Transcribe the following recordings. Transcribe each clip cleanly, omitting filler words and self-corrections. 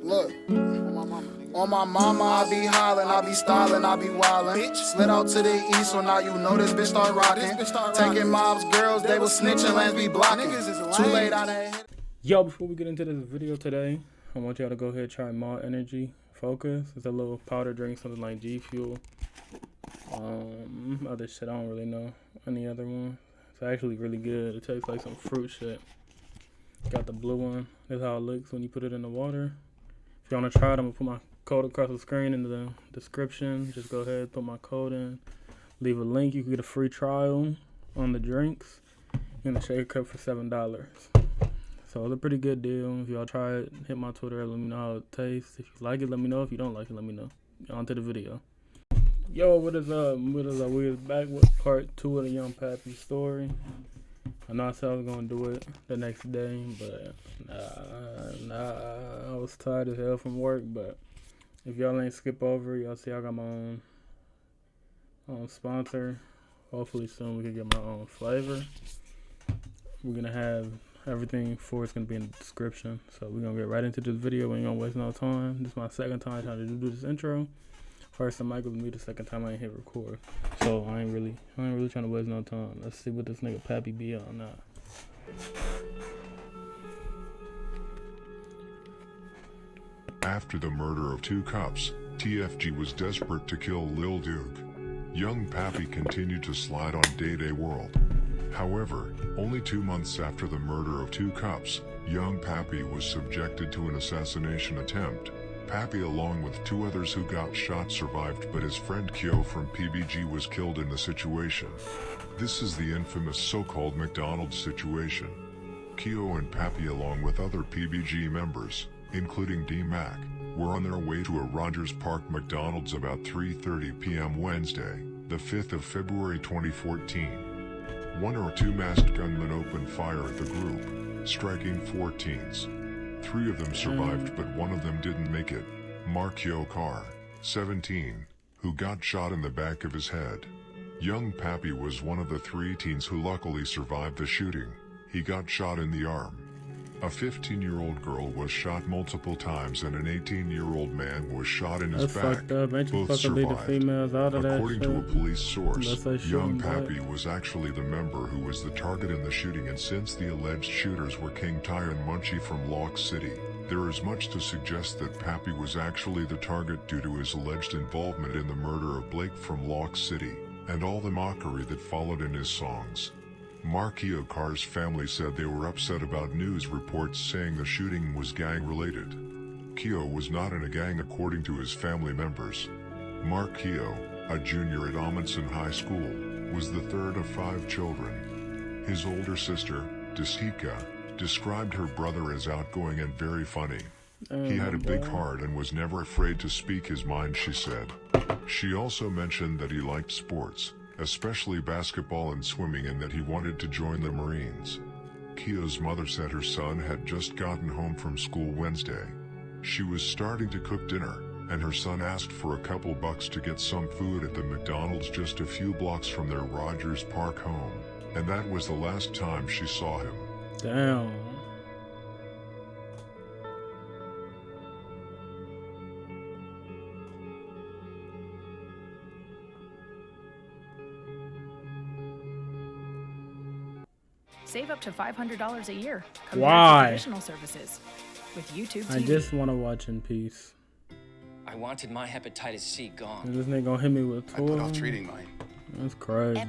Look. On my mama, I be hollin', I be stylin', I be wildin'. Slid out to the east, so now you know this bitch start rockin'. Taking mobs, girls, they was snitching, lands be blocking. Too late, I done hit. Yo, before we get into this video today, I want y'all to go ahead and try Mod Energy Focus. It's a little powder drink, something like G Fuel. Other shit, I don't really know any other one. It's actually really good. It tastes like some fruit shit. Got the blue one. That's how it looks when you put it in the water. If you want to try it, I'm going to put my code across the screen in the description. Just go ahead, put my code in, leave a link. You can get a free trial on the drinks and a shaker cup for $7. So it's a pretty good deal. If y'all try it, hit my Twitter, let me know how it tastes. If you like it, let me know. If you don't like it, let me know. On to the video. Yo, what is up? We is back with part 2 of the Young Pappy story. I know I said I was gonna do it the next day, but I was tired as hell from work. But if y'all ain't skip over, y'all see I got my own sponsor. Hopefully soon we can get my own flavor. We're gonna have everything for it's gonna be in the description. So we're gonna get right into this video. We ain't gonna waste no time. This is my second time trying to do this intro. First time Michael with me, the second time I ain't hit record. So I ain't really trying to waste no time. Let's see what this nigga Pappy be on now. After the murder of 2 cops, TFG was desperate to kill Lil Duke. Young Pappy continued to slide on Day-Day World. However, only 2 months after the murder of 2 cops, young Pappy was subjected to an assassination attempt. Pappy, along with 2 others who got shot, survived, but his friend Kyo from PBG was killed in the situation. This is the infamous so-called McDonald's situation. Kyo and Pappy, along with other PBG members, including D-Mac, were on their way to a Rogers Park McDonald's about 3:30 p.m. Wednesday, the 5th of February 2014. 1 or 2 masked gunmen opened fire at the group, striking 4 teens. 3 of them survived, but 1 of them didn't make it. Markyo Carr, 17, who got shot in the back of his head. Young Pappy was one of the 3 teens who luckily survived the shooting. He got shot in the arm. A 15-year-old girl was shot multiple times and an 18-year-old man was shot in his back. Both survived. According to a police source, young Pappy was actually the member who was the target in the shooting, and since the alleged shooters were King Ty and Munchie from Lock City, there is much to suggest that Pappy was actually the target due to his alleged involvement in the murder of Blake from Lock City, and all the mockery that followed in his songs. Markyo Carr's family said they were upset about news reports saying the shooting was gang-related. Kyo was not in a gang according to his family members. Markyo, a junior at Amundsen High School, was the 3rd of 5 children. His older sister, Deshika, described her brother as outgoing and very funny. He had a big heart and was never afraid to speak his mind, she said. She also mentioned that he liked sports, especially basketball and swimming, and that he wanted to join the Marines. Kyo's mother said her son had just gotten home from school Wednesday. She was starting to cook dinner, and her son asked for a couple bucks to get some food at the McDonald's just a few blocks from their Rogers Park home, and that was the last time she saw him. Damn. Save up to $500 a year. Why? Additional services with YouTube TV. I just want to watch in peace. I wanted my hepatitis C gone. This nigga gonna hit me with a toy. I put off treating mine. That's crazy.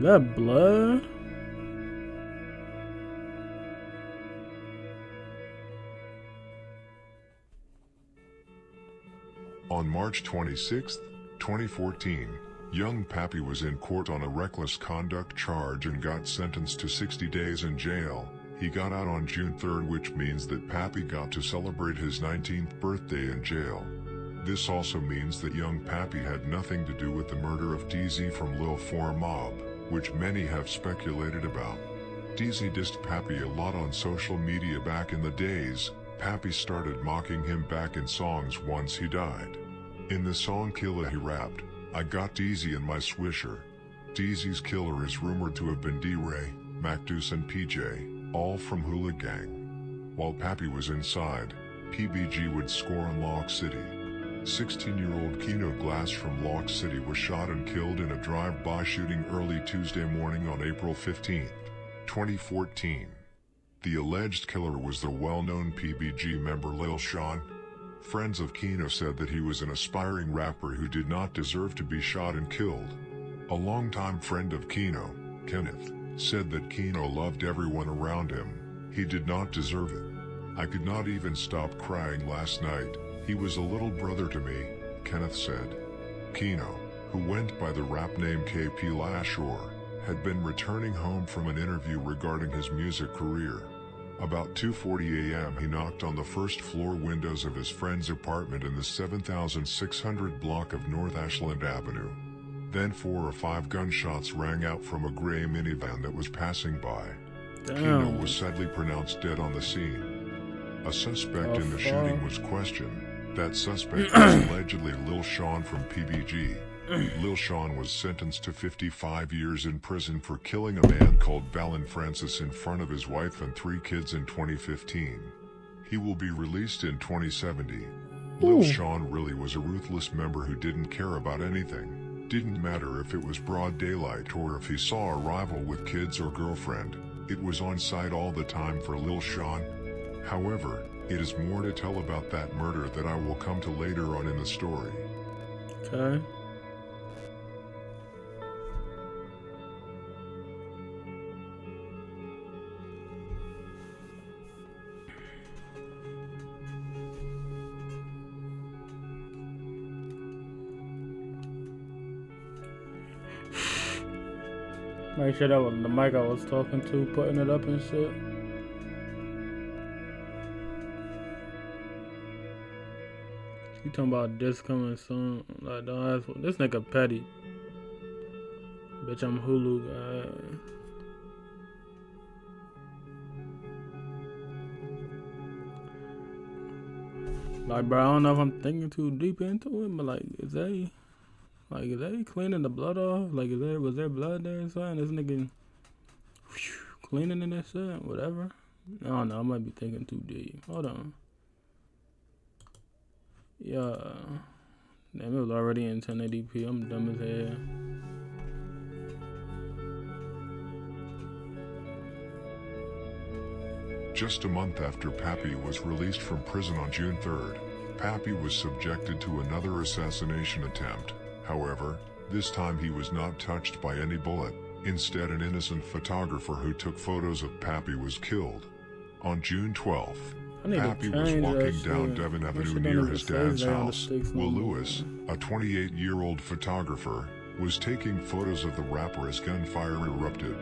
That blood? On March 26, 2014, young Pappy was in court on a reckless conduct charge and got sentenced to 60 days in jail. He got out on June 3rd, which means that Pappy got to celebrate his 19th birthday in jail. This also means that young Pappy had nothing to do with the murder of DZ from Lil 4 Mob, which many have speculated about. DZ dissed Pappy a lot on social media back in the days. Pappy started mocking him back in songs once he died. In the song Killa he rapped, "I got DZ in my swisher." DZ's killer is rumored to have been D-Ray, Macdus and PJ, all from Hula Gang. While Pappy was inside, PBG would score on Lock City. 16-year-old Keno Glass from Lock City was shot and killed in a drive-by shooting early Tuesday morning on April 15, 2014. The alleged killer was the well-known PBG member Lil Sean. Friends of Keno said that he was an aspiring rapper who did not deserve to be shot and killed. A longtime friend of Keno, Kenneth, said that Keno loved everyone around him. He did not deserve it. I could not even stop crying last night. He was a little brother to me, Kenneth said. Keno, who went by the rap name KP Lashore, had been returning home from an interview regarding his music career. About 2:40 a.m. he knocked on the first floor windows of his friend's apartment in the 7600 block of North Ashland Avenue. Then 4 or 5 gunshots rang out from a gray minivan that was passing by. Keno was sadly pronounced dead on the scene. A suspect in the shooting was questioned. That suspect was allegedly Lil Sean from PBG. Lil Sean was sentenced to 55 years in prison for killing a man called Valen Francis in front of his wife and 3 kids in 2015. He will be released in 2070. Lil Sean really was a ruthless member who didn't care about anything. Didn't matter if it was broad daylight or if he saw a rival with kids or girlfriend. It was on site all the time for Lil Sean. However, it is more to tell about that murder that I will come to later on in the story. Okay. Make sure that was the mic I was talking to, putting it up and shit. You talking about this coming soon? Like, don't ask for this nigga petty. Bitch, I'm Hulu guy. Like, bro, I don't know if I'm thinking too deep into it, but like, is they cleaning the blood off? Like, was there blood there or something? This nigga cleaning in that shit? Whatever. I don't know. I might be thinking too deep. Hold on. Yeah. Damn, it was already in 1080p. I'm dumb as hell. Just a month after Pappy was released from prison on June 3rd, Pappy was subjected to another assassination attempt. However, this time he was not touched by any bullet. Instead, an innocent photographer who took photos of Pappy was killed. On June 12th, Pappy was walking down Devon Avenue near his dad's house. Will Lewis, a 28-year-old photographer, was taking photos of the rapper as gunfire erupted.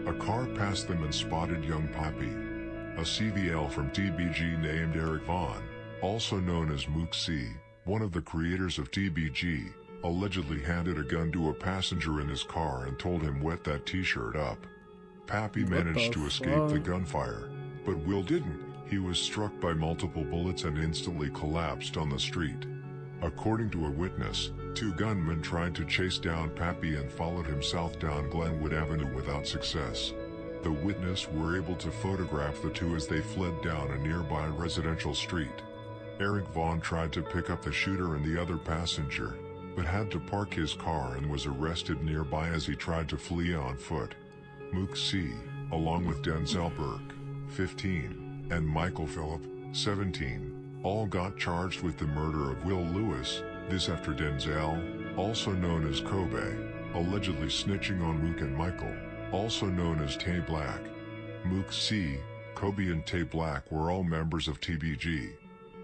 A car passed them and spotted young Pappy. A CVL from TBG named Eric Vaughn, also known as Mook C, one of the creators of TBG, allegedly handed a gun to a passenger in his car and told him wet that t-shirt up. Pappy managed to escape the gunfire, but Will didn't. He was struck by multiple bullets and instantly collapsed on the street. According to a witness, 2 gunmen tried to chase down Pappy and followed him south down Glenwood Avenue without success. The witness were able to photograph the 2 as they fled down a nearby residential street. Eric Vaughn tried to pick up the shooter and the other passenger, but had to park his car and was arrested nearby as he tried to flee on foot. Mook C, along with Denzel Burke, 15, and Michael Phillip, 17, all got charged with the murder of Will Lewis, this after Denzel, also known as Kobe, allegedly snitching on Mook and Michael, also known as Tay Black. Mook C, Kobe and Tay Black were all members of TBG.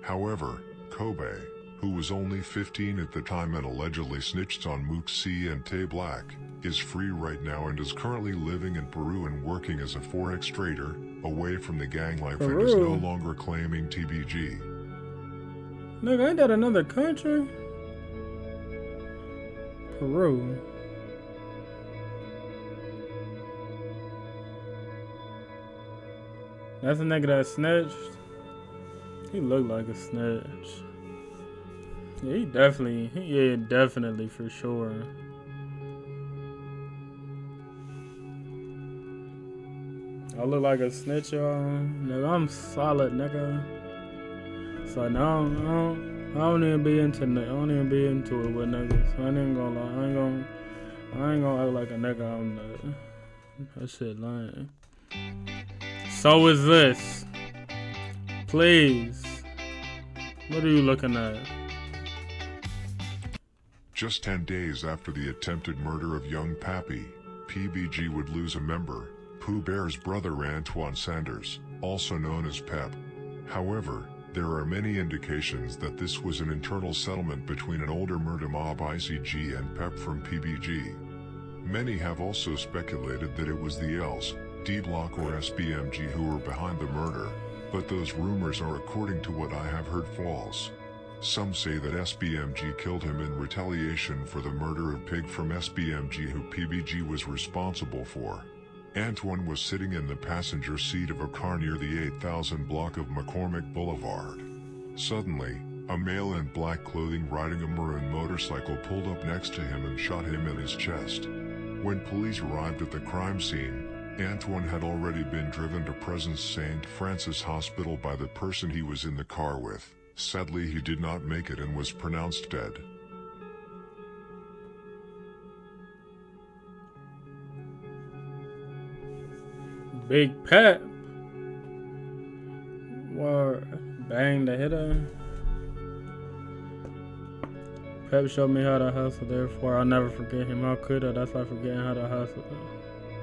However, Kobe, who was only 15 at the time and allegedly snitched on Mook C and Tay Black, is free right now and is currently living in Peru and working as a forex trader, away from the gang life and is no longer claiming TBG. Nigga, ain't that another country? Peru. That's the nigga that snitched. He looked like a snitch. Yeah, definitely for sure. I look like a snitch, y'all. Nigga, I'm solid, nigga. So now I don't even be into it. I don't even be into it with niggas. I ain't even gonna lie. I ain't gonna act like a nigga. I'm not. That shit lying. So is this. Please. What are you looking at? Just 10 days after the attempted murder of young Pappy, PBG would lose a member, Pooh Bear's brother Antoine Sanders, also known as Pep. However, there are many indications that this was an internal settlement between an older murder mob ICG and Pep from PBG. Many have also speculated that it was the L's, D-Block or SBMG who were behind the murder, but those rumors are, according to what I have heard, false. Some say that SBMG killed him in retaliation for the murder of Pig from SBMG who PBG was responsible for. Antoine was sitting in the passenger seat of a car near the 8000 block of McCormick Boulevard. Suddenly, a male in black clothing riding a maroon motorcycle pulled up next to him and shot him in his chest. When police arrived at the crime scene, Antoine had already been driven to Presence St. Francis Hospital by the person he was in the car with. Sadly, he did not make it and was pronounced dead. Big Pep. What? Bang the hitter. Pep showed me how to hustle, therefore I'll never forget him. How could I? That's like forgetting how to hustle.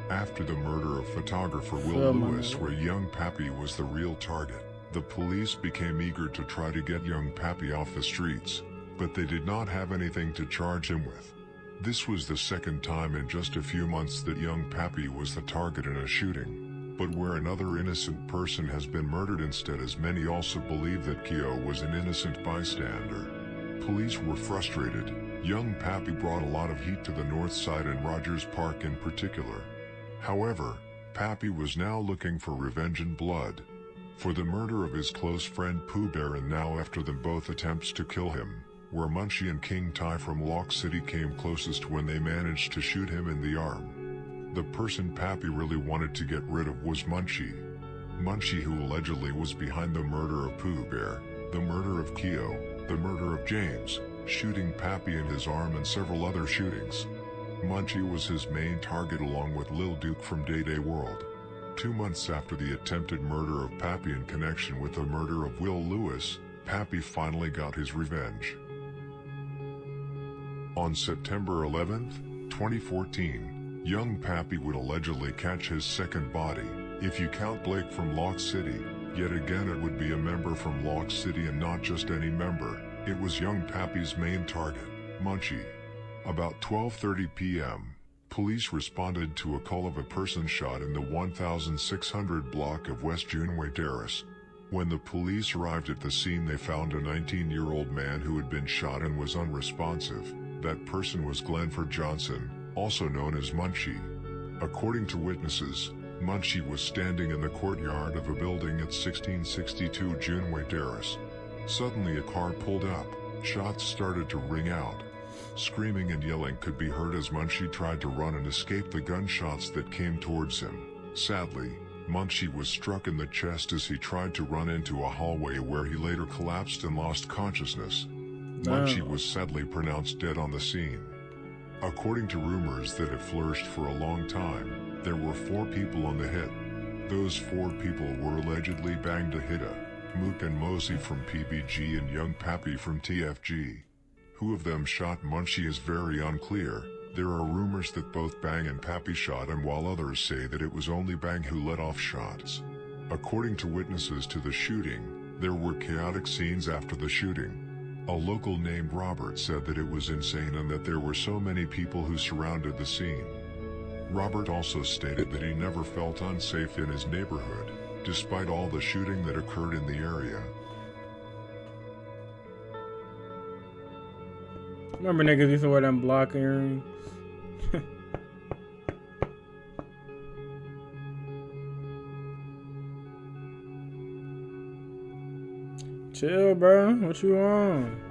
After the murder of photographer Will Lewis, where young Pappy was the real target, the police became eager to try to get young Pappy off the streets, but they did not have anything to charge him with. This was the second time in just a few months that young Pappy was the target in a shooting, but where another innocent person has been murdered instead, as many also believe that Keo was an innocent bystander. Police were frustrated. Young Pappy brought a lot of heat to the north side and Rogers Park in particular. However, Pappy was now looking for revenge and blood for the murder of his close friend Pooh Bear, and now after them both attempts to kill him, where Munchie and King Ty from Lock City came closest when they managed to shoot him in the arm. The person Pappy really wanted to get rid of was Munchie. Munchie, who allegedly was behind the murder of Pooh Bear, the murder of Keo, the murder of James, shooting Pappy in his arm and several other shootings. Munchie was his main target along with Lil Duke from Day Day World. 2 months after the attempted murder of Pappy in connection with the murder of Will Lewis, Pappy finally got his revenge. On September 11, 2014, young Pappy would allegedly catch his second body, if you count Blake from Lock City. Yet again, it would be a member from Lock City, and not just any member. It was young Pappy's main target, Munchie. About 12:30 p.m., police responded to a call of a person shot in the 1600 block of West Juneway Terrace. When the police arrived at the scene, they found a 19-year-old man who had been shot and was unresponsive. That person was Glenford Johnson, also known as Munchie. According to witnesses, Munchie was standing in the courtyard of a building at 1662 Juneway Terrace. Suddenly a car pulled up. Shots started to ring out. Screaming and yelling could be heard as Munchie tried to run and escape the gunshots that came towards him. Sadly, Munchie was struck in the chest as he tried to run into a hallway, where he later collapsed and lost consciousness. Munchie was sadly pronounced dead on the scene. According to rumors that have flourished for a long time, there were 4 people on the hit. Those 4 people were allegedly Bang the Hitta, Mook and Mosey from PBG, and young Pappy from TFG. Who of them shot Munchie is very unclear. There are rumors that both Bang and Pappy shot him, while others say that it was only Bang who let off shots. According to witnesses to the shooting, there were chaotic scenes after the shooting. A local named Robert said that it was insane and that there were so many people who surrounded the scene. Robert also stated that he never felt unsafe in his neighborhood, despite all the shooting that occurred in the area. Remember niggas used to wear them block earrings? Chill, bro. What you on?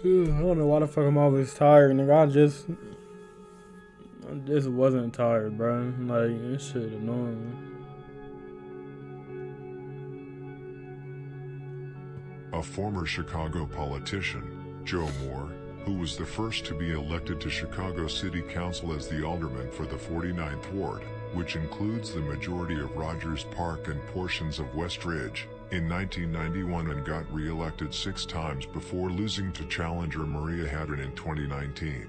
I don't know why the fuck I'm always tired, nigga. I just wasn't tired, bro. Like, this shit annoying. A former Chicago politician, Joe Moore, who was the first to be elected to Chicago City Council as the alderman for the 49th Ward, which includes the majority of Rogers Park and portions of West Ridge, in 1991 and got re-elected 6 times before losing to challenger Maria Hadron in 2019.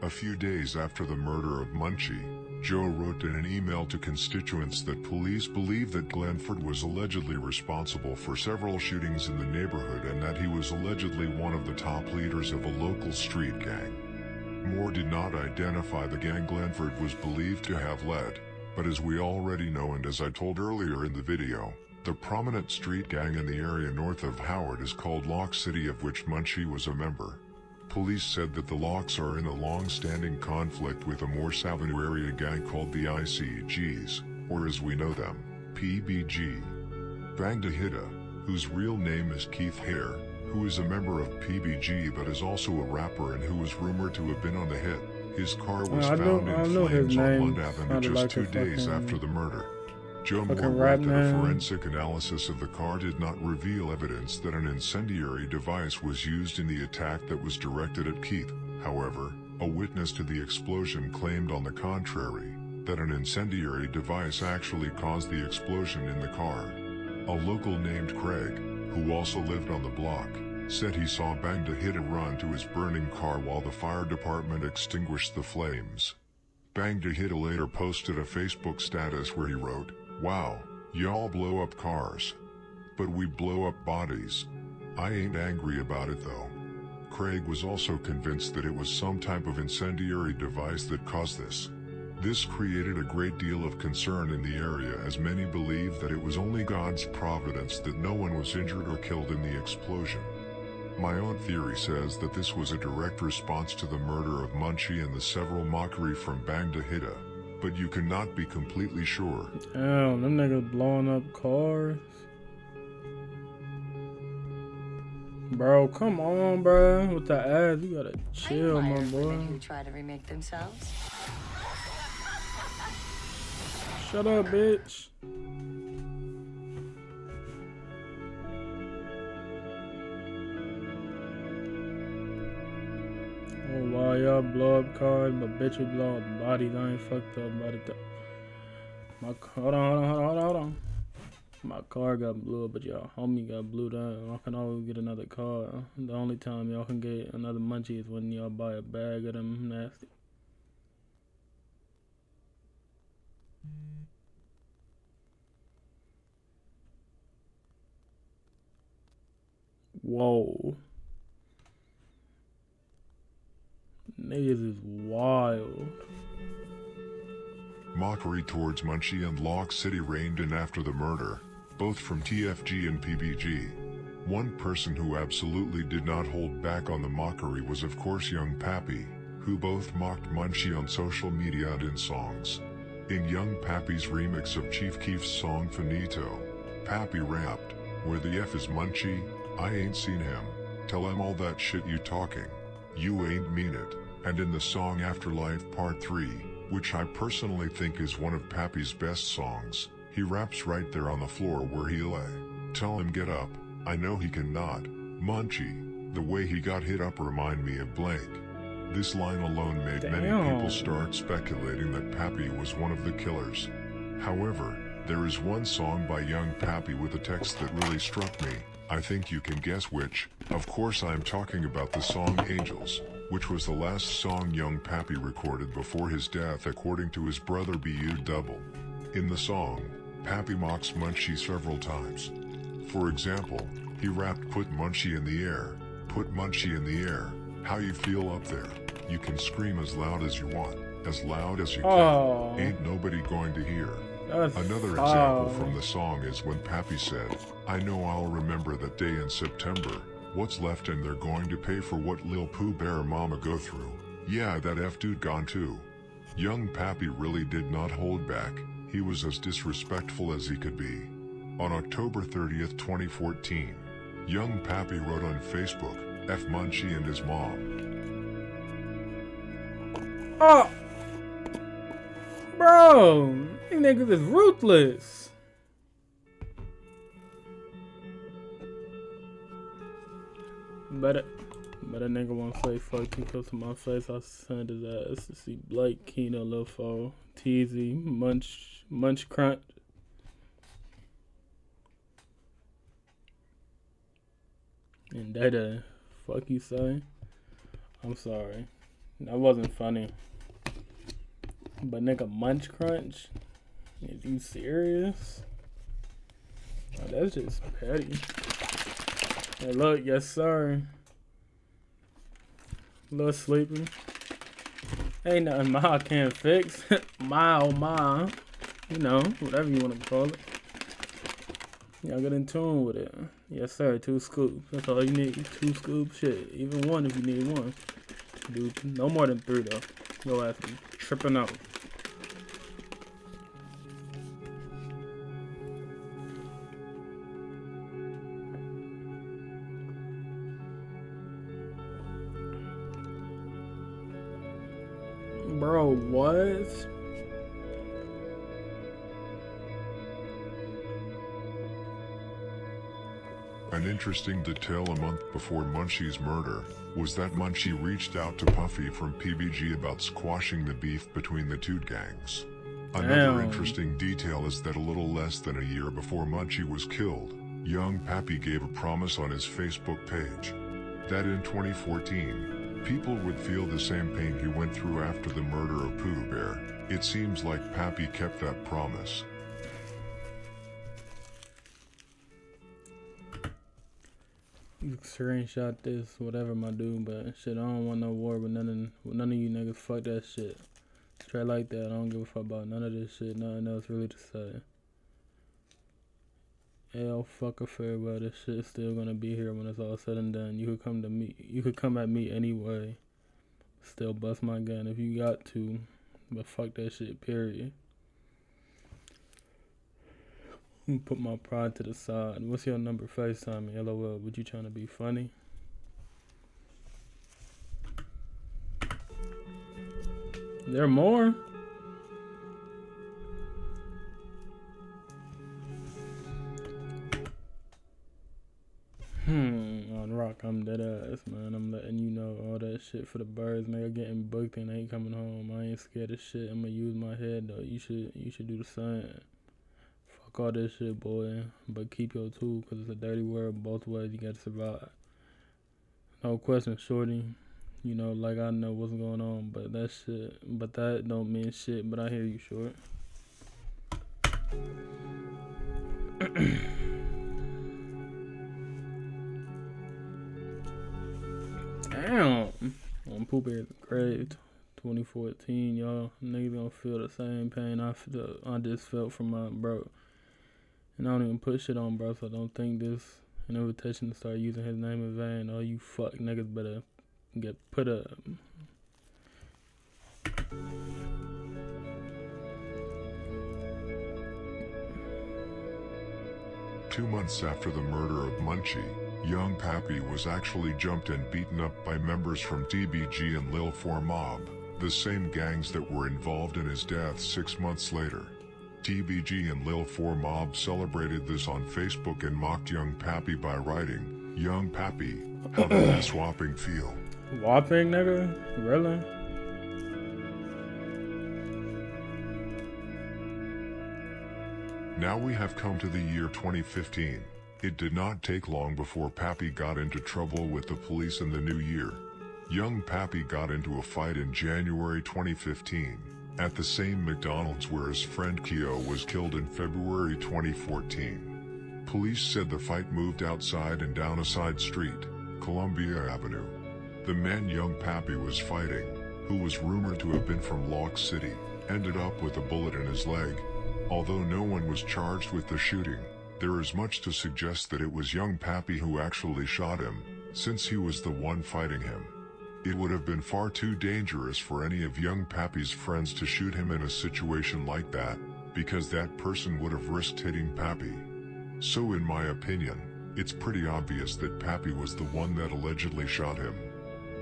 A few days after the murder of Munchie, Joe wrote in an email to constituents that police believe that Glenford was allegedly responsible for several shootings in the neighborhood and that he was allegedly one of the top leaders of a local street gang. Moore did not identify the gang Glenford was believed to have led, but as we already know and as I told earlier in the video, the prominent street gang in the area north of Howard is called Lock City, of which Munchie was a member. Police said that the Locks are in a long-standing conflict with a Morse Avenue area gang called the ICGs, or as we know them, PBG. Bangdahida, whose real name is Keith Hare, who is a member of PBG but is also a rapper and who was rumored to have been on the hit. His car was found in flames on Lund Avenue just 2 days after the murder. Joe Moore wrote that a forensic analysis of the car did not reveal evidence that an incendiary device was used in the attack that was directed at Keith. However, a witness to the explosion claimed on the contrary, that an incendiary device actually caused the explosion in the car. A local named Craig, who also lived on the block, said he saw Bangdahida run to his burning car while the fire department extinguished the flames. Bangdahida later posted a Facebook status where he wrote, "Wow, y'all blow up cars. But we blow up bodies. I ain't angry about it though." Craig was also convinced that it was some type of incendiary device that caused this. This created a great deal of concern in the area as many believed that it was only God's providence that no one was injured or killed in the explosion. My own theory says that this was a direct response to the murder of Munchie and the several mockery from Bangdahida, but you cannot be completely sure. Damn, them niggas blowing up cars. Bro, come on, bro. With the ass, you gotta chill, my boy. Who try to remake themselves. Shut up, bitch. Oh, wow, y'all blow up cars, but bitch, we blow up bodies. I ain't fucked up about it. Hold on. My car got blew up, but y'all homie got blew down. I can always get another car. The only time y'all can get another Munchie is when y'all buy a bag of them nasty. Whoa. Niggas is wild. Mockery towards Munchie and Lock City rained in after the murder, both from TFG and PBG. One person who absolutely did not hold back on the mockery was of course young Pappy, who both mocked Munchie on social media and in songs. In young Pappy's remix of Chief Keef's song Finito, Pappy rapped, "Where the F is Munchie? I ain't seen him. Tell him all that shit you talking. You ain't mean it." And in the song Afterlife Part 3, which I personally think is one of Pappy's best songs, he raps right there on the floor where he lay. "Tell him get up, I know he cannot. Munchie, the way he got hit up remind me of blank." This line alone made many people start speculating that Pappy was one of the killers. However, there is one song by young Pappy with a text that really struck me. I think you can guess which. Of course I am talking about the song Angels, which was the last song young Pappy recorded before his death according to his brother Bu Double. In the song, Pappy mocks Munchie several times. For example, he rapped "Put Munchie in the air, put Munchie in the air, how you feel up there, you can scream as loud as you want, as loud as you can, ain't nobody going to hear." Another example from the song is when Pappy said, "I know I'll remember that day in September, what's left and they're going to pay for what Lil Pooh Bear mama go through. Yeah, that F dude gone too." Young Pappy really did not hold back, he was as disrespectful as he could be. On October 30th, 2014, young Pappy wrote on Facebook, F Munchie and his mom. Oh! Bro! These niggas is ruthless. Better nigga won't say fuck you cause to my face. I send his ass to see Blake, Keno, Lil Fo, Teasy, Munch Crunch. And Dada, fuck you say? I'm sorry. That wasn't funny. But nigga Munch Crunch? Is you serious? Oh, that's just petty. Hey look, yes sir. Little sleepy. Ain't nothing Ma can't fix. My oh my. You know, whatever you wanna call it. Y'all get in tune with it. Yes sir, 2 scoops. That's all you need. 2 scoops, shit. Even 1 if you need 1. Dude, no more than 3 though. Your ass be tripping out. Bro, what? An interesting detail a month before Munchie's murder was that Munchie reached out to Puffy from PBG about squashing the beef between the two gangs. Another interesting detail is that a little less than a year before Munchie was killed, young Pappy gave a promise on his Facebook page that in 2014, people would feel the same pain he went through after the murder of Pooh Bear. It seems like Pappy kept that promise. You screenshot this, whatever, my dude, but shit, I don't want no war with none of you niggas. Fuck that shit. Straight like that. I don't give a fuck about none of this shit. Nothing else really to say. Hell, fuck a farewell. This shit's still gonna be here when it's all said and done. You could come to me. You could come at me anyway. Still bust my gun if you got to, but fuck that shit. Period. Put my pride to the side. What's your number? FaceTime me. LOL. Would you trying to be funny? There more? On rock, I'm dead ass, man. I'm letting you know all that shit for the birds. Nigga getting booked and ain't coming home. I ain't scared of shit. I'ma use my head though. You should do the same. Fuck all this shit, boy. But keep your tool, cause it's a dirty world both ways. You gotta survive. No question, shorty. You know, like I know what's going on, but that don't mean shit. But I hear you, short. Damn. On Pooh Bear's grave, 2014, y'all. Niggas gonna feel the same pain I just felt from my bro. And I don't even put shit on bro, so don't think this an invitation to start using his name in vain. All you fuck niggas better get put up. Two months after the murder of Munchie, young Pappy was actually jumped and beaten up by members from TBG and Lil 4 Mob, the same gangs that were involved in his death 6 months later. TBG and Lil 4 Mob celebrated this on Facebook and mocked young Pappy by writing, "Young Pappy, how did that swapping feel?" Whopping, nigga? Really? Now we have come to the year 2015. It did not take long before Pappy got into trouble with the police in the new year. Young Pappy got into a fight in January 2015, at the same McDonald's where his friend Keo was killed in February 2014. Police said the fight moved outside and down a side street, Columbia Avenue. The man young Pappy was fighting, who was rumored to have been from Lock City, ended up with a bullet in his leg. Although no one was charged with the shooting, there is much to suggest that it was young Pappy who actually shot him, since he was the one fighting him. It would have been far too dangerous for any of young Pappy's friends to shoot him in a situation like that, because that person would have risked hitting Pappy. So in my opinion, It's pretty obvious that Pappy was the one that allegedly shot him.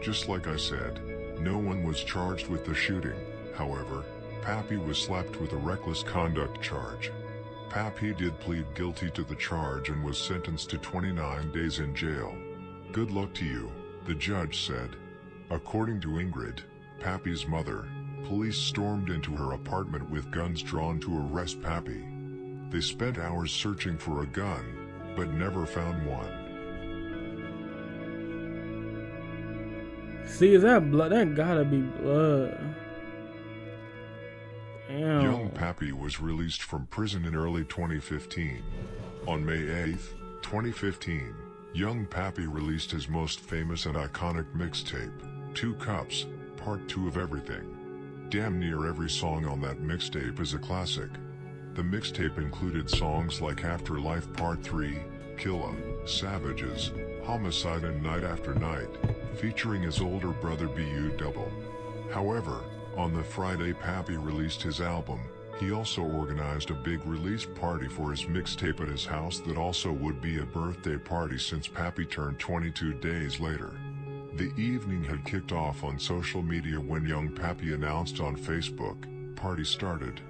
Just like I said, no one was charged with the shooting. However, Pappy was slapped with a reckless conduct charge. Pappy did plead guilty to the charge and was sentenced to 29 days in jail. Good luck to you, the judge said. According to Ingrid, Pappy's mother, police stormed into her apartment with guns drawn to arrest Pappy. They spent hours searching for a gun, but never found one. See, is that blood? That gotta be blood. Damn. Young Pappy was released from prison in early 2015. On May 8, 2015, Young Pappy released his most famous and iconic mixtape, 2 Cups, Part 2 of Everything. Damn near every song on that mixtape is a classic. The mixtape included songs like Afterlife Part 3, Killa, Savages, Homicide and Night After Night, featuring his older brother BU Double. However, on the Friday Pappy released his album, he also organized a big release party for his mixtape at his house that also would be a birthday party since Pappy turned 22 days later. The evening had kicked off on social media when Young Pappy announced on Facebook, "Party started."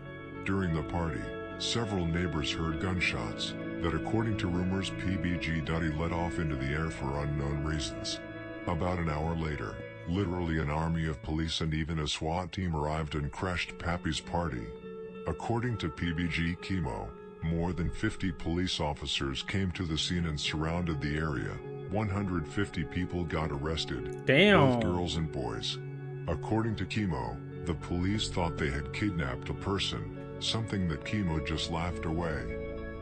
During the party, several neighbors heard gunshots that, according to rumors, PBG let off into the air for unknown reasons. About an hour later, literally an army of police and even a SWAT team arrived and crashed Pappy's party. According to PBG Chemo, more than 50 police officers came to the scene and surrounded the area. 150 people got arrested, Damn. both girls and boys. According to Chemo, the police thought they had kidnapped a person, something that Chemo just laughed away.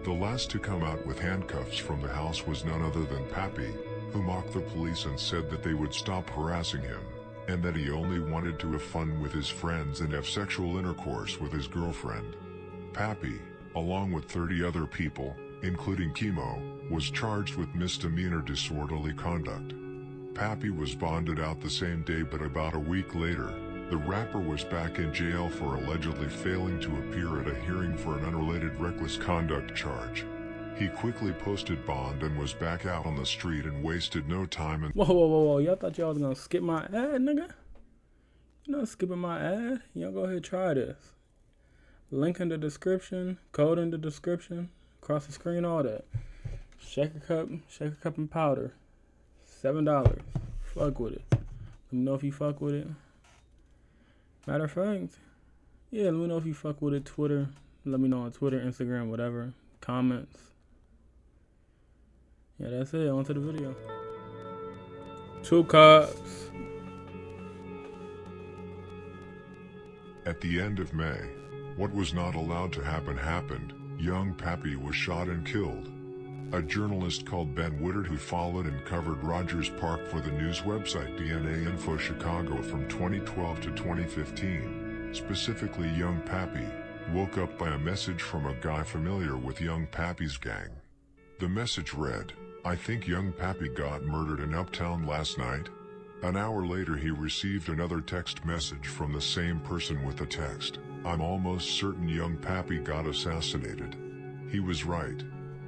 The last to come out with handcuffs from the house was none other than Pappy, who mocked the police and said that they would stop harassing him, and that he only wanted to have fun with his friends and have sexual intercourse with his girlfriend. Pappy, along with 30 other people, including Chemo, was charged with misdemeanor disorderly conduct. Pappy was bonded out the same day, but about a week later, the rapper was back in jail for allegedly failing to appear at a hearing for an unrelated reckless conduct charge. He quickly posted bond and was back out on the street and wasted no time. Whoa. Y'all thought y'all was gonna skip my ad, nigga? You're not skipping my ad. Y'all go ahead and try this. Link in the description, code in the description, across the screen, all that. Shaker cup and powder. $7. Fuck with it. Let me know if you fuck with it. Matter of fact, yeah, let me know if you fuck with it. Twitter. Let me know on Twitter, Instagram, whatever. Comments. Yeah, that's it. On to the video. 2 Cups. At the end of May, what was not allowed to happen happened. Young Pappy was shot and killed. A journalist called Ben Woodard, who followed and covered Rogers Park for the news website DNA Info Chicago from 2012 to 2015, specifically Young Pappy, woke up by a message from a guy familiar with Young Pappy's gang. The message read, "I think Young Pappy got murdered in Uptown last night." An hour later he received another text message from the same person with the text, "I'm almost certain Young Pappy got assassinated." He was right.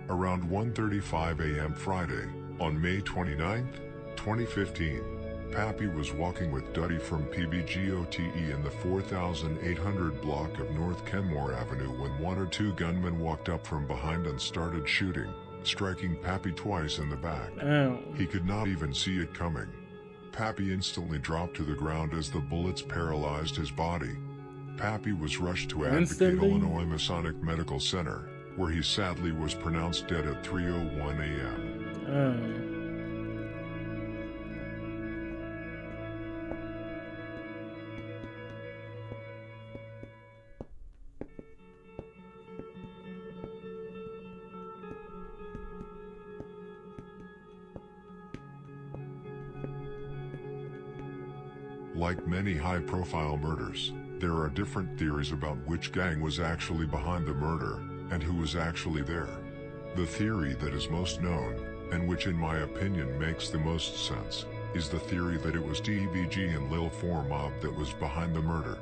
Around 1:35 a.m. Friday, on May 29, 2015, Pappy was walking with Duddy from PBGOTE in the 4800 block of North Kenmore Avenue when 1 or 2 gunmen walked up from behind and started shooting, striking Pappy twice in the back. Damn. He could not even see it coming. Pappy instantly dropped to the ground as the bullets paralyzed his body. Pappy was rushed to Advocate, Instantly? Illinois Masonic Medical Center, where he sadly was pronounced dead at 3:01 a.m. Like many high-profile murders, there are different theories about which gang was actually behind the murder and who was actually there. The theory that is most known, and which in my opinion makes the most sense, is the theory that it was TFG and Lil 4 Mob that was behind the murder.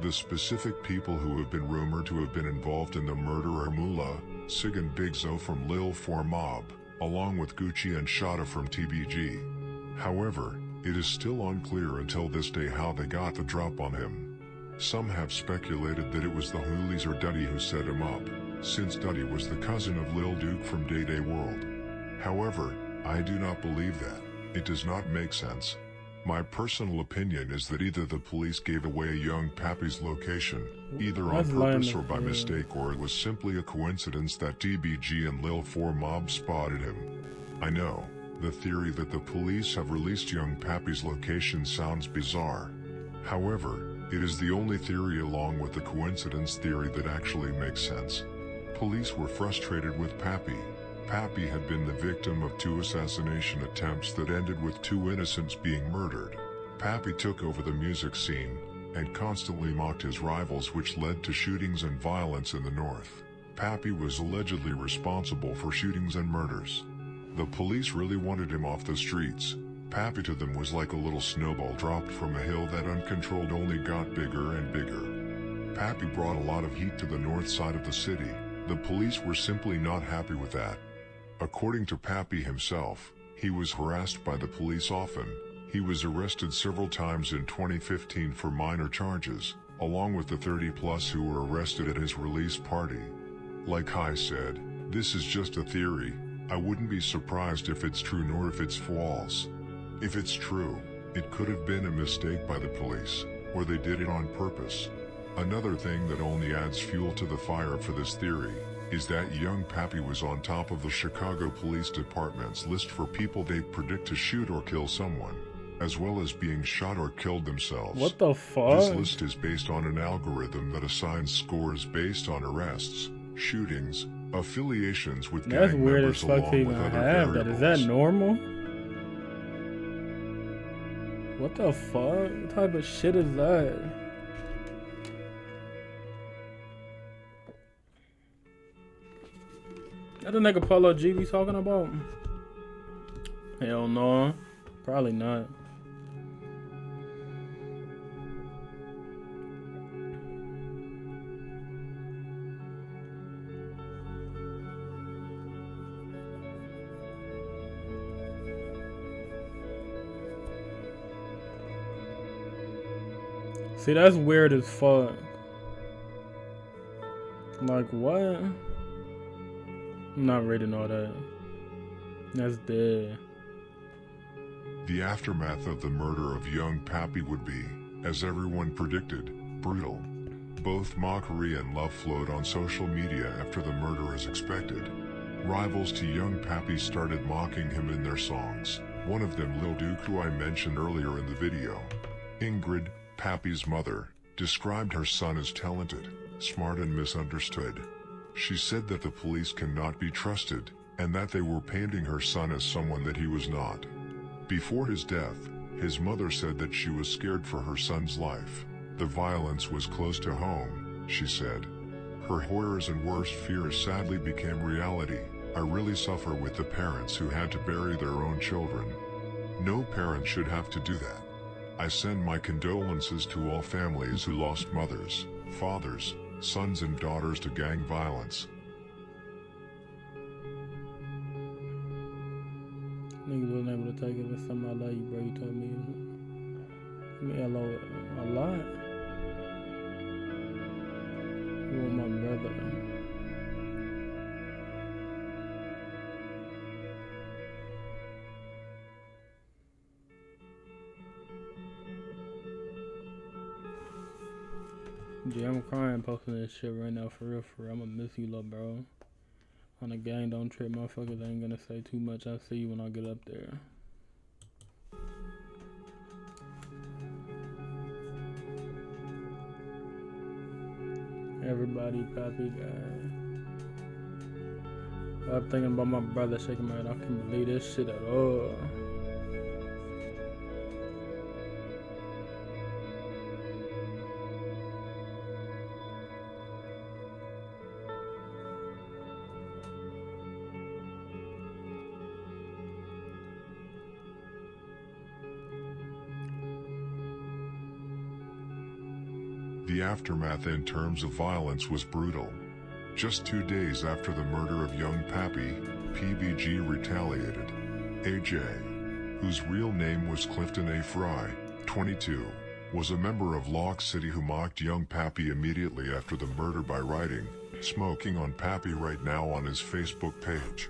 The specific people who have been rumored to have been involved in the murder are Moolah, Sig and Big Zo from Lil 4 Mob, along with Gucci and Shada from TBG. However, it is still unclear until this day how they got the drop on him. Some have speculated that it was the Hoolies or Duddy who set him up, since Duddy was the cousin of Lil Duke from Day Day World. However, I do not believe that. It does not make sense. My personal opinion is that either the police gave away young Pappy's location, either on purpose or by mistake, or it was simply a coincidence that TBG and Lil 4 Mob spotted him. I know, the theory that the police have released young Pappy's location sounds bizarre. However, it is the only theory along with the coincidence theory that actually makes sense. Police were frustrated with Pappy. Pappy had been the victim of 2 assassination attempts that ended with 2 innocents being murdered. Pappy took over the music scene and constantly mocked his rivals, which led to shootings and violence in the north. Pappy was allegedly responsible for shootings and murders. The police really wanted him off the streets. Pappy to them was like a little snowball dropped from a hill that uncontrolled only got bigger and bigger. Pappy brought a lot of heat to the north side of the city. The police were simply not happy with that. According to Pappy himself, he was harassed by the police often. He was arrested several times in 2015 for minor charges, along with the 30+ who were arrested at his release party. Like I said, this is just a theory. I wouldn't be surprised if it's true nor if it's false. If it's true, it could have been a mistake by the police, or they did it on purpose. Another thing that only adds fuel to the fire for this theory is that young Pappy was on top of the Chicago Police Department's list for people they predict to shoot or kill someone, as well as being shot or killed themselves. What the fuck? This list is based on an algorithm that assigns scores based on arrests, shootings, affiliations with That's gang weird members as fuck to along with even other have that. Is that variables. normal? What the fuck? What type of shit is that? That the nigga Polo G be talking about? Hell no. Probably not. See, that's weird as fuck. Like, what? I'm not reading all that. That's dead. The aftermath of the murder of young Pappy would be, as everyone predicted, brutal. Both mockery and love flowed on social media after the murder as expected. Rivals to young Pappy started mocking him in their songs. One of them, Lil Duke, who I mentioned earlier in the video. Ingrid, Pappy's mother, described her son as talented, smart and misunderstood. She said that the police cannot be trusted, and that they were painting her son as someone that he was not. Before his death, his mother said that she was scared for her son's life. The violence was close to home, she said. Her horrors and worst fears sadly became reality. I really suffer with the parents who had to bury their own children. No parent should have to do that. I send my condolences to all families who lost mothers, fathers, sons and daughters to gang violence. Niggas wasn't able to take it with something I love you, bro. You told me. A lot. You were my brother. Gee, I'm crying posting this shit right now, for real, for real. I'ma miss you, little bro. On the gang, don't trip, motherfuckers. I ain't gonna say too much. I'll see you when I get up there. Everybody, Pappy guy. I'm thinking about my brother shaking my head. I can't believe this shit at all. The aftermath in terms of violence was brutal. Just 2 days after the murder of young Pappy, PBG retaliated. AJ, whose real name was Clifton A. Fry, 22, was a member of Lock City who mocked young Pappy immediately after the murder by writing, "Smoking on Pappy right now" on his Facebook page.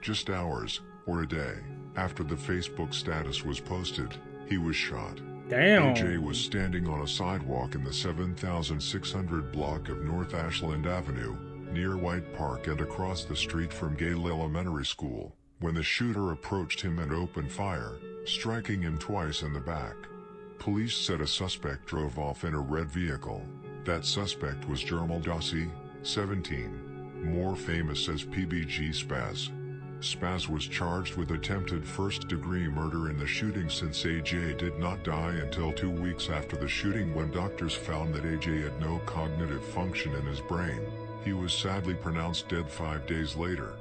Just hours, or a day, after the Facebook status was posted, he was shot. Damn. AJ was standing on a sidewalk in the 7600 block of North Ashland Avenue, near White Park and across the street from Gale Elementary School, when the shooter approached him and opened fire, striking him twice in the back. Police said a suspect drove off in a red vehicle. That suspect was Jermal Dossi, 17, more famous as PBG Spaz. Spaz was charged with attempted first-degree murder in the shooting since AJ did not die until 2 weeks after the shooting when doctors found that AJ had no cognitive function in his brain. He was sadly pronounced dead 5 days later.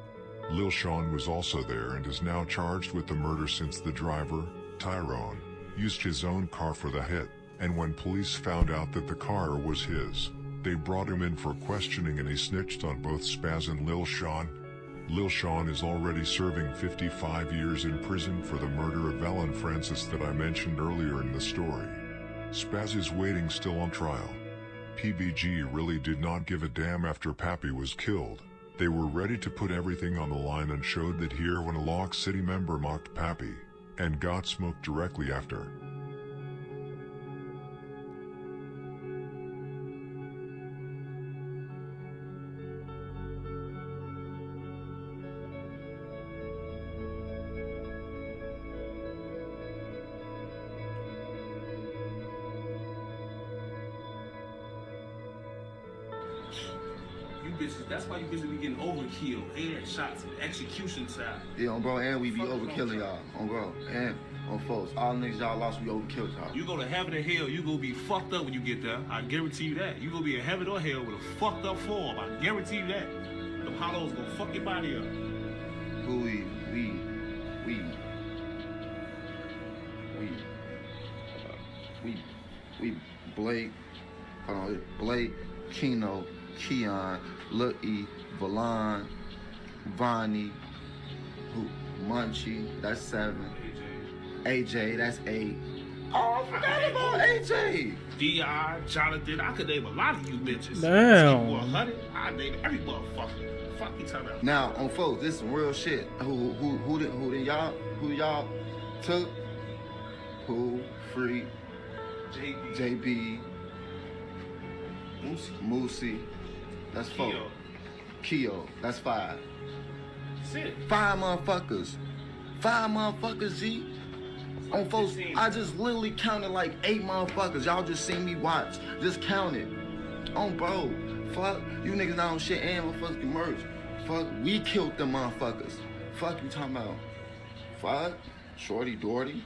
Lil Sean was also there and is now charged with the murder since the driver, Tyrone, used his own car for the hit, and when police found out that the car was his, they brought him in for questioning and he snitched on both Spaz and Lil Sean. Lil Sean is already serving 55 years in prison for the murder of Valen Francis that I mentioned earlier in the story. Spaz is waiting still on trial. PBG really did not give a damn after Pappy was killed. They were ready to put everything on the line and showed that here when a Lock City member mocked Pappy, and got smoked directly after. You bitches, that's why you bitches be getting overkill, headshots, and execution time. Yeah, on bro, and we be overkilling y'all, on bro, and on folks. All niggas y'all lost, we overkilled y'all. You go to heaven or hell, you gonna be fucked up when you get there. I guarantee you that. You gonna be in heaven or hell with a fucked up form. I guarantee you that. Them hollows gonna fuck your body up. Who we, Blake, Blake, Keno, Keon, Lil E, Valon, Vonnie, Munchie, that's 7. AJ, that's 8. Oh, I forgot about AJ. D.I., Jonathan, I could name a lot of you bitches. Damn. 100, I name every motherfucker. Fuck you talking about. Now, on folks, this is some real shit. Who y'all took? Who? Free. JB. Moosey. That's 4. Keo. That's 5. Shit. 5 motherfuckers. 5 motherfuckers, G. On folks, I just literally counted like 8 motherfuckers. Y'all just seen me watch. Just counted. On bro. Fuck. You niggas not on shit and motherfuckers can merge. Fuck. We killed them motherfuckers. Fuck you talking about. Fuck. Shorty Doherty.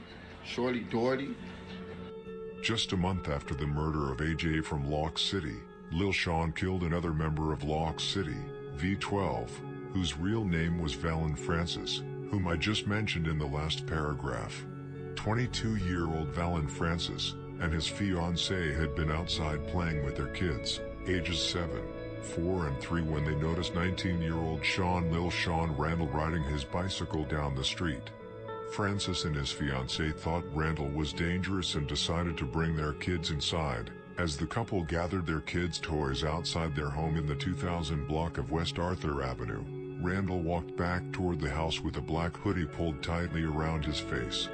Just a month after the murder of AJ from Lock City, Lil Sean killed another member of Lock City, V12, whose real name was Valen Francis, whom I just mentioned in the last paragraph. 22-year-old Valen Francis and his fiancée had been outside playing with their kids, ages 7, 4 and 3 when they noticed 19-year-old Lil Sean Randall riding his bicycle down the street. Francis and his fiancée thought Randall was dangerous and decided to bring their kids inside. As the couple gathered their kids' toys outside their home in the 2000 block of West Arthur Avenue, Randall walked back toward the house with a black hoodie pulled tightly around his face.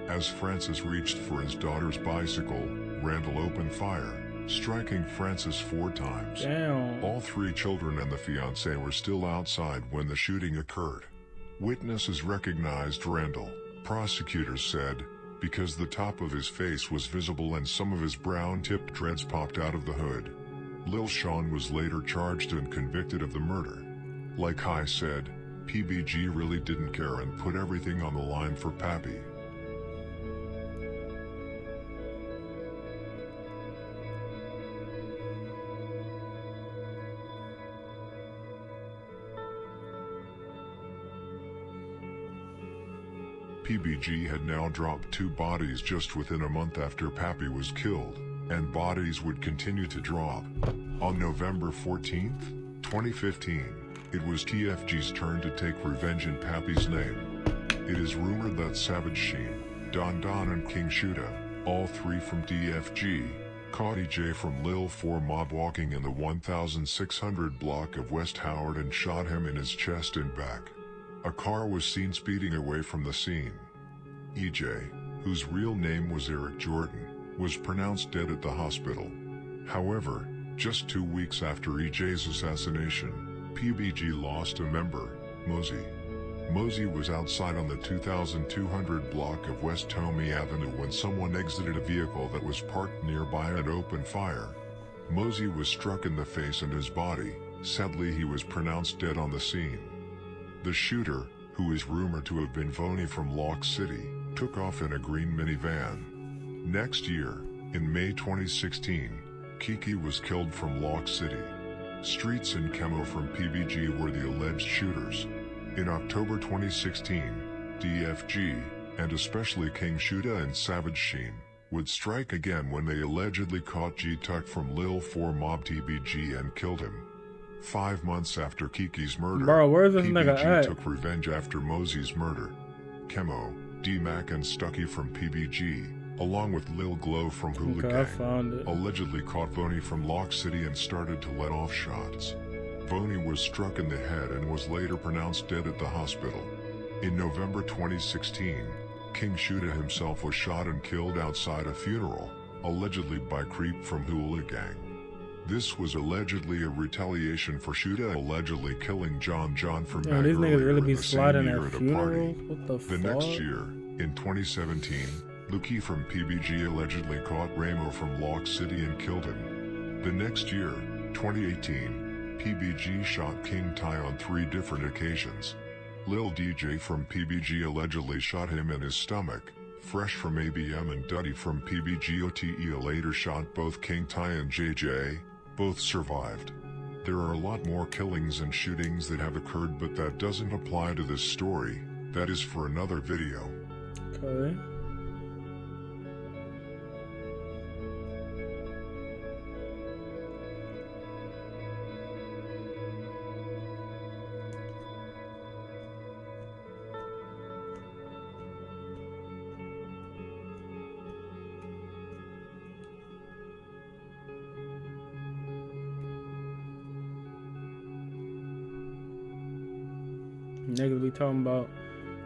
As Francis reached for his daughter's bicycle, Randall opened fire, striking Francis 4 times. Damn. All 3 children and the fiancée were still outside when the shooting occurred. Witnesses recognized Randall, prosecutors said, because the top of his face was visible and some of his brown-tipped dreads popped out of the hood. Lil Sean was later charged and convicted of the murder. Like I said, PBG really didn't care and put everything on the line for Pappy. PBG had now dropped 2 bodies just within a month after Pappy was killed, and bodies would continue to drop. On November 14th, 2015, it was TFG's turn to take revenge in Pappy's name. It is rumored that Savage Sheen, Don Don and King Shuda, all three from TFG, caught EJ from Lil 4 Mob walking in the 1600 block of West Howard and shot him in his chest and back. A car was seen speeding away from the scene. EJ, whose real name was Eric Jordan, was pronounced dead at the hospital. However, just 2 weeks after EJ's assassination, PBG lost a member, Mosey. Mosey was outside on the 2200 block of West Tomey Avenue when someone exited a vehicle that was parked nearby and opened fire. Mosey was struck in the face and his body. Sadly, he was pronounced dead on the scene. The shooter, who is rumored to have been Voney from Lock City, took off in a green minivan. Next year, in May 2016, Kiki was killed from Lock City. Streets and Chemo from PBG were the alleged shooters. In October 2016, TFG, and especially King Shuda and Savage Sheen, would strike again when they allegedly caught G-Tuck from Lil 4 Mob TBG and killed him. 5 months after Kiki's murder, Bro, where's this nigga PBG at? took revenge after Mosey's murder. Chemo, D-Mac and Stucky from PBG, along with Lil Glow from Hula Okay, I Gang, found it. allegedly caught Voney from Lock City and started to let off shots. Voney was struck in the head and was later pronounced dead at the hospital. In November 2016, King Shuda himself was shot and killed outside a funeral, allegedly by Creep from Hula Gang. This was allegedly a retaliation for Shuda allegedly killing John from Yo, back these niggas earlier really in be the same sliding year at at a funerals? party. What the The fuck? next year, in 2017, Luki from PBG allegedly caught Ramo from Lock City and killed him. The next year, 2018, PBG shot King Ty on 3 different occasions. Lil DJ from PBG allegedly shot him in his stomach. Fresh from ABM and Duddy from PBG OTE later shot both King Ty and JJ. Both survived. There are a lot more killings and shootings that have occurred, but that doesn't apply to this story. That is for another video. Okay. Niggas be talking about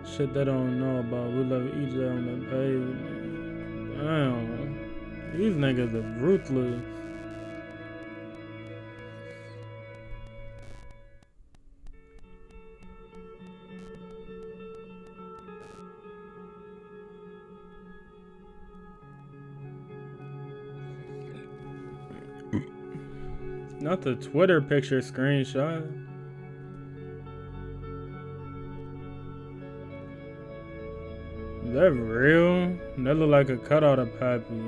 shit they don't know about. We love EJ on the page. Damn. These niggas are ruthless. Not the Twitter picture screenshot. Is that real? That look like a cutout of Pappy.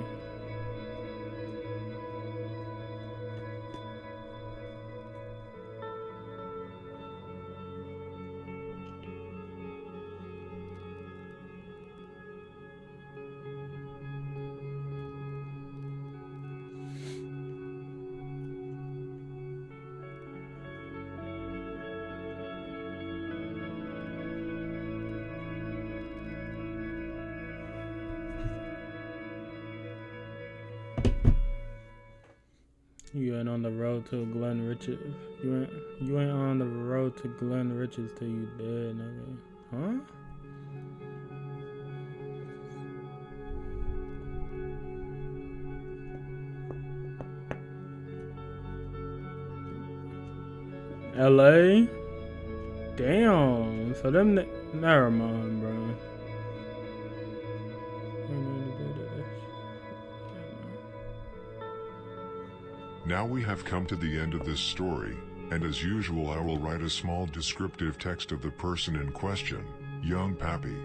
You ain't on the road to Glenn Riches. You ain't on the road to Glenn Riches till you dead, nigga. Huh? LA? Damn. So them never mind, bro. Now we have come to the end of this story, and as usual I will write a small descriptive text of the person in question, Young Pappy.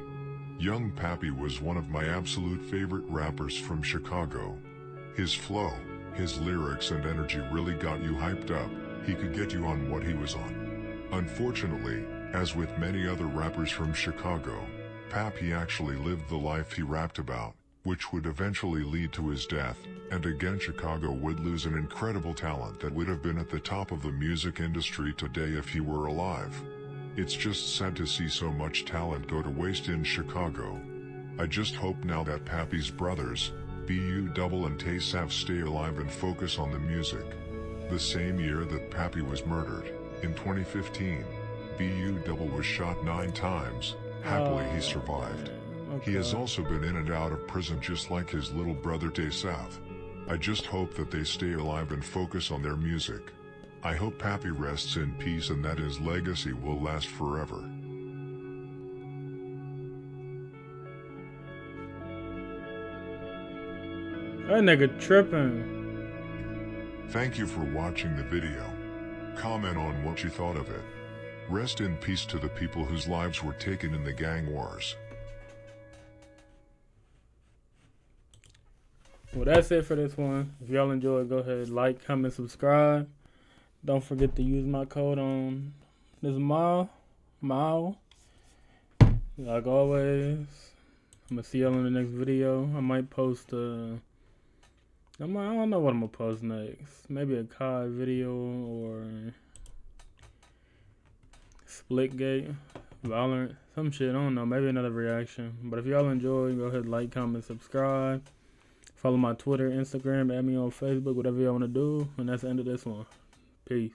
Young Pappy was one of my absolute favorite rappers from Chicago. His flow, his lyrics and energy really got you hyped up. He could get you on what he was on. Unfortunately, as with many other rappers from Chicago, Pappy actually lived the life he rapped about. which would eventually lead to his death, and again Chicago would lose an incredible talent that would have been at the top of the music industry today if he were alive. It's just sad to see so much talent go to waste in Chicago. I just hope now that Pappy's brothers, BU Double and Tay-Sav, stay alive and focus on the music. The same year that Pappy was murdered, in 2015, BU Double was shot 9 times. Happily he survived. Okay. He has also been in and out of prison just like his little brother Tay-Sav. I just hope that they stay alive and focus on their music. I hope Pappy rests in peace and that his legacy will last forever. That nigga tripping. Thank you for watching the video. Comment on what you thought of it. Rest in peace to the people whose lives were taken in the gang wars. Well, that's it for this one. If y'all enjoyed, go ahead, like, comment, subscribe. Don't forget to use my code on this mile. Like always, I'm gonna see y'all in the next video. I might post I don't know what I'm gonna post next. Maybe a COD video or Splitgate, Valorant, some shit. I don't know. Maybe another reaction. But if y'all enjoy, go ahead, like, comment, subscribe. Follow my Twitter, Instagram, add me on Facebook, whatever y'all want to do. And that's the end of this one. Peace.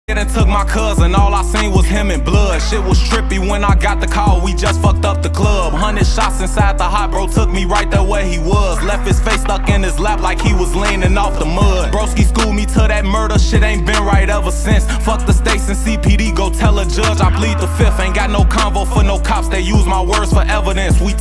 And took my cousin, all I seen was him in blood. Shit was trippy when I got the call, we just fucked up the club. 100 shots inside the hot, bro took me right there where he was. Left his face stuck in his lap like he was leaning off the mud. Broski schooled me to that murder, shit ain't been right ever since. Fuck the stakes and CPD, go tell a judge I plead the fifth. Ain't got no convo for no cops, they use my words for evidence. We